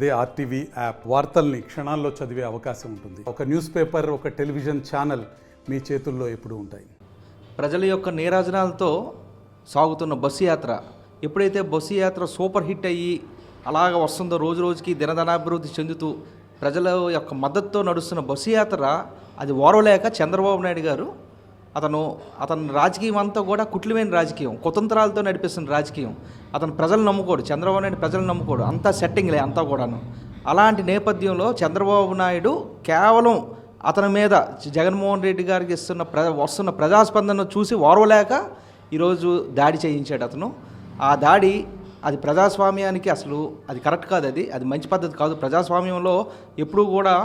అదే RTV app వార్తల్ని క్షణాల్లో చదివే అవకాశం ఉంటుంది. ఒక న్యూస్ పేపర్, ఒక టెలివిజన్ ఛానల్ మీ చేతుల్లో ఎప్పుడూ ఉంటాయి. ప్రజల యొక్క నీరాజనాలతో సాగుతున్న బస్సు యాత్ర ఎప్పుడైతే బస్సు యాత్ర సూపర్ హిట్ అయ్యి అలాగ వస్తుందో, రోజు రోజుకి దినదినాభివృద్ధి చెందుతూ ప్రజల యొక్క మద్దతుతో నడుస్తున్న బస్సు యాత్ర అది ఓరవలేక చంద్రబాబు నాయుడు గారు అతను రాజకీయం అంతా కూడా కుట్లిమైన రాజకీయం, కుతంత్రాలతో నడిపిస్తున్న రాజకీయం. అతను ప్రజలు నమ్ముకోడు, చంద్రబాబు నాయుడు ప్రజలు నమ్ముకోడు, అంతా సెట్టింగ్లే అంతా కూడాను. అలాంటి నేపథ్యంలో చంద్రబాబు నాయుడు కేవలం అతని మీద జగన్మోహన్ రెడ్డి గారికి వస్తున్న ప్రజాస్పందన చూసి ఓర్వలేక ఈరోజు దాడి చేయించాడు అతను. ఆ దాడి అది ప్రజాస్వామ్యానికి అసలు అది కరెక్ట్ కాదు, అది మంచి పద్ధతి కాదు. ప్రజాస్వామ్యంలో ఎప్పుడూ కూడా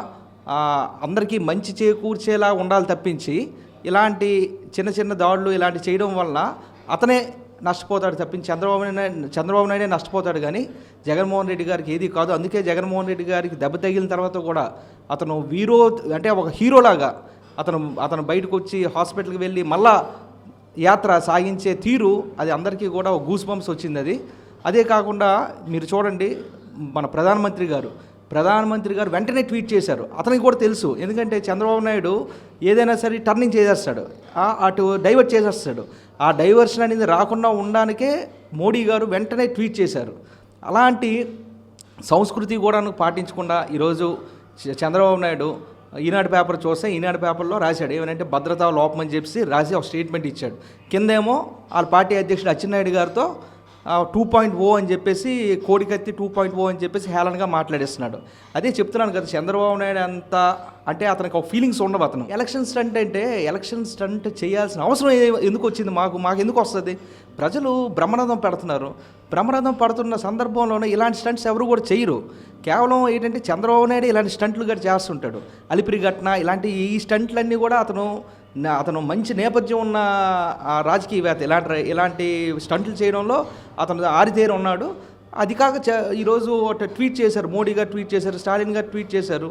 అందరికీ మంచి చేకూర్చేలా ఉండాలి తప్పించి ఇలాంటి చిన్న చిన్న దాడులు ఇలాంటి చేయడం వల్ల అతనే నష్టపోతాడు తప్పించి చంద్రబాబు నాయుడే నష్టపోతాడు, కానీ జగన్మోహన్ రెడ్డి గారికి ఏది కాదు. అందుకే జగన్మోహన్ రెడ్డి గారికి దెబ్బ తగిలిన తర్వాత కూడా అతను అంటే ఒక హీరోలాగా అతను బయటకు వచ్చి హాస్పిటల్కి వెళ్ళి మళ్ళా యాత్ర సాగించే తీరు అది అందరికీ కూడా ఒక గూస్ బంప్స్ వచ్చింది. అదే కాకుండా మీరు చూడండి, మన ప్రధానమంత్రి గారు వెంటనే ట్వీట్ చేశారు. అతనికి కూడా తెలుసు, ఎందుకంటే చంద్రబాబు నాయుడు ఏదైనా సరే టర్నింగ్ చేసేస్తాడు, అటు డైవర్ట్ చేసేస్తాడు. ఆ డైవర్షన్ అనేది రాకుండా ఉండడానికే మోడీ గారు వెంటనే ట్వీట్ చేశారు. అలాంటి సంస్కృతి కూడా పాటించకుండా ఈరోజు చంద్రబాబు నాయుడు ఈనాడు పేపర్ చూస్తే ఈనాడు పేపర్లో రాశాడు ఏమనంటే భద్రతా లోపం అని చెప్పి రాసి ఒక స్టేట్మెంట్ ఇచ్చాడు. కిందేమో వాళ్ళ పార్టీ అధ్యక్షుడు అచ్చెన్నాయుడు గారితో 2.0 అని చెప్పేసి కోడికత్తి 2.0 అని చెప్పేసి హేళనగా మాట్లాడేస్తున్నాడు. అదే చెప్తున్నాను కదా, చంద్రబాబు నాయుడు అంతా అంటే అతనికి ఒక ఫీలింగ్స్ ఉండవు. అతను ఎలక్షన్ స్టంట్ చేయాల్సిన అవసరం ఎందుకు వచ్చింది? మాకు ఎందుకు వస్తుంది? ప్రజలు బ్రహ్మరథం పెడుతున్నారు. బ్రహ్మరథం పడుతున్న సందర్భంలోనే ఇలాంటి స్టంట్స్ ఎవరు కూడా చేయరు. కేవలం ఏంటంటే చంద్రబాబు నాయుడు ఇలాంటి స్టంట్లు కూడా చేస్తుంటాడు. అలిపిరి ఘటన ఇలాంటి ఈ స్టంట్లన్నీ కూడా అతను మంచి నేపథ్యం ఉన్న రాజకీయవేత్త. ఇలాంటి స్టంట్లు చేయడంలో అతను ఆరితేరి ఉన్నాడు. అది కాక ఈరోజు ట్వీట్ చేశారు, మోడీ గారు ట్వీట్ చేశారు, స్టాలిన్ గారు ట్వీట్ చేశారు,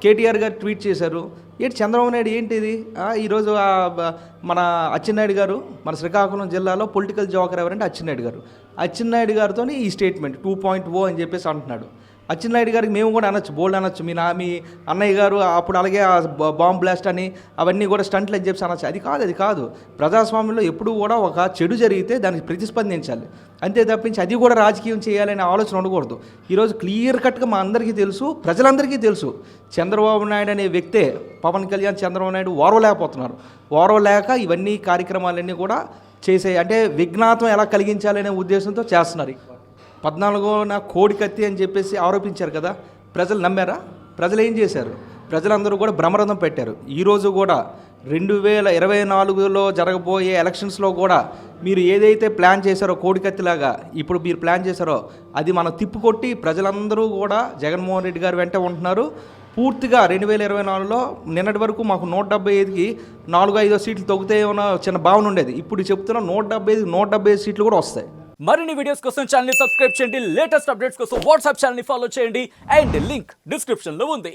కేటీఆర్ గారు ట్వీట్ చేశారు. చంద్రబాబు నాయుడు ఏంటిది? ఈరోజు మన అచ్చెన్నాయుడు గారు, మన శ్రీకాకుళం జిల్లాలో పొలిటికల్ జోకర్ ఎవరంటే అచ్చెన్నాయుడు గారితో ఈ స్టేట్మెంట్ 2.0 అని చెప్పేసి అంటున్నాడు. అచ్చెన్నాయుడు గారికి మేము కూడా బోల్డ్ అనొచ్చు, మీ అన్నయ్య గారు అప్పుడు అలాగే బాంబ్ బ్లాస్ట్ అని అవన్నీ కూడా స్టంట్లు అని చెప్పి అనొచ్చు. అది కాదు. ప్రజాస్వామ్యంలో ఎప్పుడూ కూడా ఒక చెడు జరిగితే దానికి ప్రతిస్పందించాలి, అంతే తప్పించి అది కూడా రాజకీయం చేయాలనే ఆలోచన ఉండకూడదు. ఈరోజు క్లియర్ కట్గా మా అందరికీ తెలుసు, ప్రజలందరికీ తెలుసు, చంద్రబాబు నాయుడు అనే వ్యక్తే, పవన్ కళ్యాణ్ చంద్రబాబు నాయుడు ఓర్వలేక ఇవన్నీ కార్యక్రమాలన్నీ కూడా చేసే అంటే విఘ్నాతం ఎలా కలిగించాలనే ఉద్దేశంతో చేస్తున్నారు. 14న కోడికత్తి అని చెప్పేసి ఆరోపించారు కదా, ప్రజలు నమ్మారా? ప్రజలు ఏం చేశారు? ప్రజలందరూ కూడా బ్రహ్మరథం పెట్టారు. ఈరోజు కూడా 2024లో జరగబోయే ఎలక్షన్స్లో కూడా మీరు ఏదైతే ప్లాన్ చేశారో కోడికత్తిలాగా ఇప్పుడు మీరు ప్లాన్ చేశారో అది మనం తిప్పుకొట్టి ప్రజలందరూ కూడా జగన్మోహన్ రెడ్డి గారు వెంట ఉంటున్నారు. పూర్తిగా 2024లో నిన్నటి వరకు మాకు 175కి 4-5 సీట్లు తగ్గుతాయేమో చిన్న భావన ఉండేది. ఇప్పుడు చెప్తున్నా 175 సీట్లు కూడా వస్తాయి. మరిన్ని వీడియోస్ కోసం ఛానల్ ని సబ్స్క్రైబ్ చేయండి, లేటెస్ట్ అప్డేట్స్ కోసం వాట్సాప్ ఛానల్ ని ఫాలో చేయండి అండ్ లింక్ డిస్క్రిప్షన్ లో ఉంది.